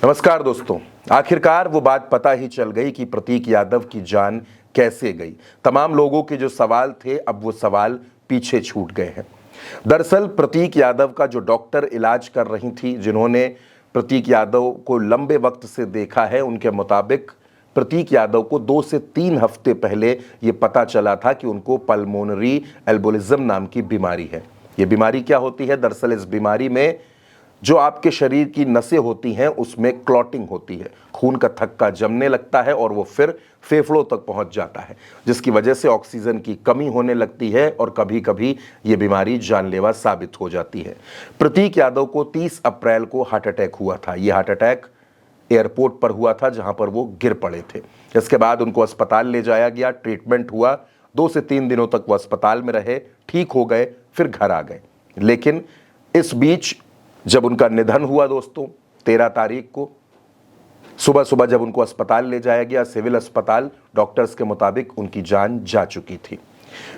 नमस्कार दोस्तों। आखिरकार वो बात पता ही चल गई कि प्रतीक यादव की जान कैसे गई। तमाम लोगों के जो सवाल थे, अब वो सवाल पीछे छूट गए हैं। दरअसल प्रतीक यादव का जो डॉक्टर इलाज कर रही थी, जिन्होंने प्रतीक यादव को लंबे वक्त से देखा है, उनके मुताबिक प्रतीक यादव को 2 से 3 हफ्ते पहले ये पता चला था कि उनको पल्मोनरी एम्बोलिज्म नाम की बीमारी है। ये बीमारी क्या होती है? दरअसल इस बीमारी में जो आपके शरीर की नसें होती हैं उसमें क्लॉटिंग होती है, खून का थक्का जमने लगता है और वो फिर फेफड़ों तक पहुंच जाता है, जिसकी वजह से ऑक्सीजन की कमी होने लगती है और कभी कभी ये बीमारी जानलेवा साबित हो जाती है। प्रतीक यादव को 30 अप्रैल को हार्ट अटैक हुआ था। ये हार्ट अटैक एयरपोर्ट पर हुआ था, जहां पर वो गिर पड़े थे। इसके बाद उनको अस्पताल ले जाया गया, ट्रीटमेंट हुआ। 2 से 3 दिनों तक वो अस्पताल में रहे, ठीक हो गए, फिर घर आ गए। लेकिन इस बीच जब उनका निधन हुआ दोस्तों, 13 तारीख को सुबह सुबह जब उनको अस्पताल ले जाया गया, सिविल अस्पताल, डॉक्टर्स के मुताबिक उनकी जान जा चुकी थी।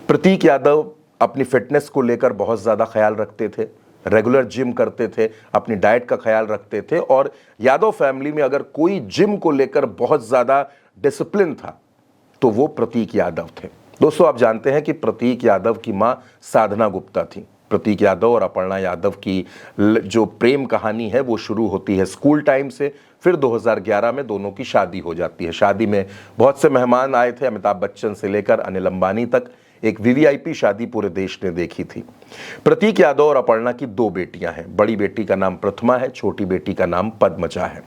प्रतीक यादव अपनी फिटनेस को लेकर बहुत ज़्यादा ख्याल रखते थे, रेगुलर जिम करते थे, अपनी डाइट का ख्याल रखते थे और यादव फैमिली में अगर कोई जिम को लेकर बहुत ज़्यादा डिसिप्लिन था तो वो प्रतीक यादव थे। दोस्तों, आप जानते हैं कि प्रतीक यादव की माँ साधना गुप्ता थी। प्रतीक यादव और अपर्णा यादव की जो प्रेम कहानी है वो शुरू होती है स्कूल टाइम से। फिर 2011 में दोनों की शादी हो जाती है। शादी में बहुत से मेहमान आए थे, अमिताभ बच्चन से लेकर अनिल अंबानी तक। एक वीवीआईपी शादी पूरे देश ने देखी थी। प्रतीक यादव और अपर्णा की 2 बेटियां हैं। बड़ी बेटी का नाम प्रथमा है, छोटी बेटी का नाम पद्मजा है।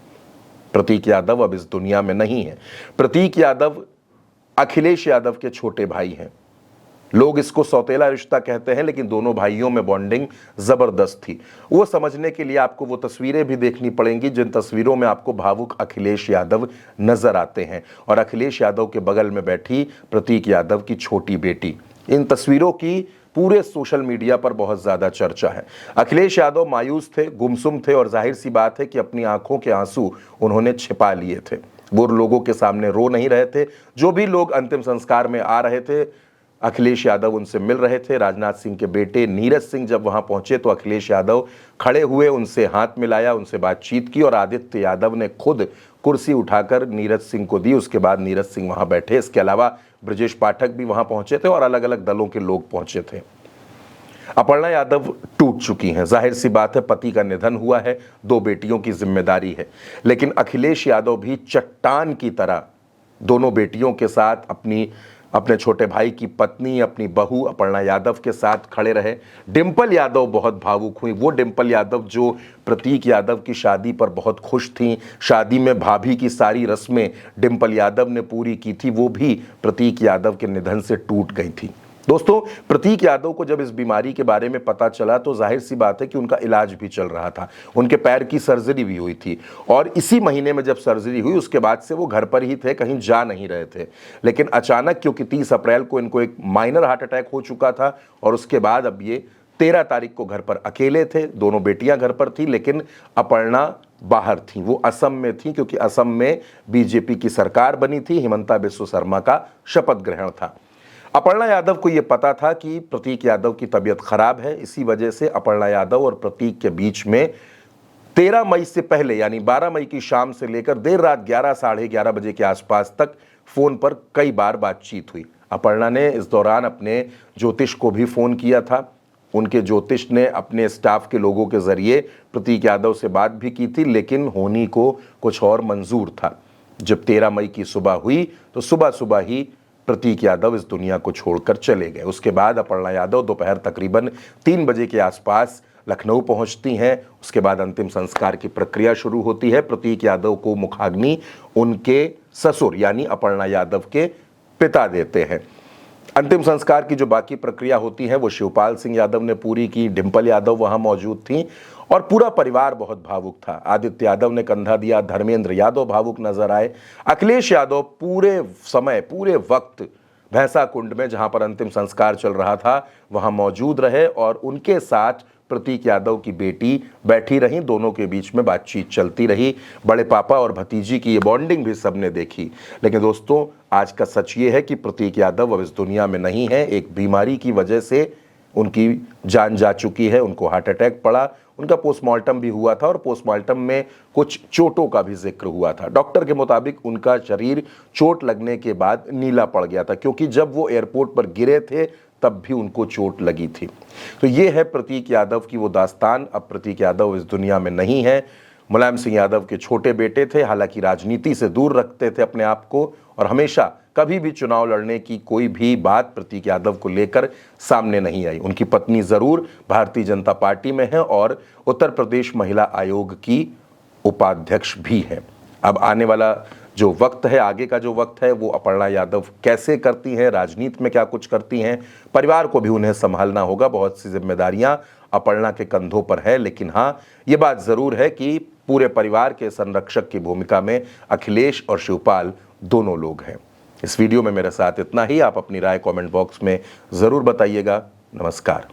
प्रतीक यादव अब इस दुनिया में नहीं है। प्रतीक यादव अखिलेश यादव के छोटे भाई हैं। लोग इसको सौतेला रिश्ता कहते हैं, लेकिन दोनों भाइयों में बॉन्डिंग जबरदस्त थी। वो समझने के लिए आपको वो तस्वीरें भी देखनी पड़ेंगी जिन तस्वीरों में आपको भावुक अखिलेश यादव नजर आते हैं और अखिलेश यादव के बगल में बैठी प्रतीक यादव की छोटी बेटी। इन तस्वीरों की पूरे सोशल मीडिया पर बहुत ज्यादा चर्चा है। अखिलेश यादव मायूस थे, गुमसुम थे और जाहिर सी बात है कि अपनी आंखों के आंसू उन्होंने छिपा लिए थे। वो लोगों के सामने रो नहीं रहे थे। जो भी लोग अंतिम संस्कार में आ रहे थे, अखिलेश यादव उनसे मिल रहे थे। राजनाथ सिंह के बेटे नीरज सिंह जब वहां पहुंचे तो अखिलेश यादव खड़े हुए, उनसे हाथ मिलाया, उनसे बातचीत की और आदित्य यादव ने खुद कुर्सी उठाकर नीरज सिंह को दी। उसके बाद नीरज सिंह वहां बैठे। इसके अलावा ब्रजेश पाठक भी वहां पहुंचे थे और अलग अलग दलों के लोग पहुंचे थे। अपर्णा यादव टूट चुकी हैं। जाहिर सी बात है, पति का निधन हुआ है, 2 बेटियों की जिम्मेदारी है। लेकिन अखिलेश यादव भी चट्टान की तरह दोनों बेटियों के साथ अपने छोटे भाई की पत्नी, अपनी बहू अपर्णा यादव के साथ खड़े रहे। डिंपल यादव बहुत भावुक हुई। वो डिंपल यादव जो प्रतीक यादव की शादी पर बहुत खुश थीं, शादी में भाभी की सारी रस्में डिंपल यादव ने पूरी की थी, वो भी प्रतीक यादव के निधन से टूट गई थी। दोस्तों, प्रतीक यादव को जब इस बीमारी के बारे में पता चला तो जाहिर सी बात है कि उनका इलाज भी चल रहा था। उनके पैर की सर्जरी भी हुई थी और इसी महीने में जब सर्जरी हुई उसके बाद से वो घर पर ही थे, कहीं जा नहीं रहे थे। लेकिन अचानक, क्योंकि 30 अप्रैल को इनको एक माइनर हार्ट अटैक हो चुका था और उसके बाद अब ये 13 तारीख को घर पर अकेले थे। दोनों बेटियां घर पर थी, लेकिन अपर्णा बाहर थी। वो असम में थी, क्योंकि असम में बीजेपी की सरकार बनी थी। हिमंता बिस्वा शर्मा का शपथ ग्रहण था। अपर्णा यादव को यह पता था कि प्रतीक यादव की तबीयत खराब है। इसी वजह से अपर्णा यादव और प्रतीक के बीच में 13 मई से पहले, यानी 12 मई की शाम से लेकर देर रात 11 साढ़े 11 बजे के आसपास तक फोन पर कई बार बातचीत हुई। अपर्णा ने इस दौरान अपने ज्योतिष को भी फोन किया था। उनके ज्योतिष ने अपने स्टाफ के लोगों के जरिए प्रतीक यादव से बात भी की थी, लेकिन होनी को कुछ और मंजूर था। जब 13 मई की सुबह हुई तो सुबह सुबह ही प्रतीक यादव इस दुनिया को छोड़कर चले गए। उसके बाद अपर्णा यादव दोपहर तकरीबन 3 बजे के आसपास लखनऊ पहुंचती हैं। उसके बाद अंतिम संस्कार की प्रक्रिया शुरू होती है। प्रतीक यादव को मुखाग्नि उनके ससुर यानी अपर्णा यादव के पिता देते हैं। अंतिम संस्कार की जो बाकी प्रक्रिया होती है वो शिवपाल सिंह यादव ने पूरी की। डिंपल यादव वहां मौजूद थी और पूरा परिवार बहुत भावुक था। आदित्य यादव ने कंधा दिया, धर्मेंद्र यादव भावुक नजर आए। अखिलेश यादव पूरे समय, पूरे वक्त भैंसा कुंड में, जहां पर अंतिम संस्कार चल रहा था, वहां मौजूद रहे और उनके साथ प्रतीक यादव की बेटी बैठी रही। दोनों के बीच में बातचीत चलती रही। बड़े पापा और भतीजी की ये बॉन्डिंग भी सबने देखी। लेकिन दोस्तों, आज का सच ये है कि प्रतीक यादव अब इस दुनिया में नहीं है। एक बीमारी की वजह से उनकी जान जा चुकी है। उनको हार्ट अटैक पड़ा, उनका पोस्टमार्टम भी हुआ था और पोस्टमार्टम में कुछ चोटों का भी जिक्र हुआ था। डॉक्टर के मुताबिक उनका शरीर चोट लगने के बाद नीला पड़ गया था, क्योंकि जब वो एयरपोर्ट पर गिरे थे तब भी उनको चोट लगी थी। तो ये है प्रतीक यादव की वो दास्तान। अब प्रतीक यादव इस दुनिया में नहीं है। मुलायम सिंह यादव के छोटे बेटे थे, हालांकि राजनीति से दूर रखते थे अपने आप को, और हमेशा कभी भी चुनाव लड़ने की कोई भी बात प्रतीक यादव को लेकर सामने नहीं आई। उनकी पत्नी जरूर भारतीय जनता पार्टी में है और उत्तर प्रदेश महिला आयोग की उपाध्यक्ष भी है। अब आने वाला जो वक्त है, आगे का जो वक्त है, वो अपर्णा यादव कैसे करती हैं, राजनीति में क्या कुछ करती हैं, परिवार को भी उन्हें संभालना होगा। बहुत सी जिम्मेदारियां अपर्णा के कंधों पर है, लेकिन हाँ, ये बात जरूर है कि पूरे परिवार के संरक्षक की भूमिका में अखिलेश और शिवपाल दोनों लोग हैं। इस वीडियो में मेरे साथ इतना ही। आप अपनी राय कमेंट बॉक्स में ज़रूर बताइएगा। नमस्कार।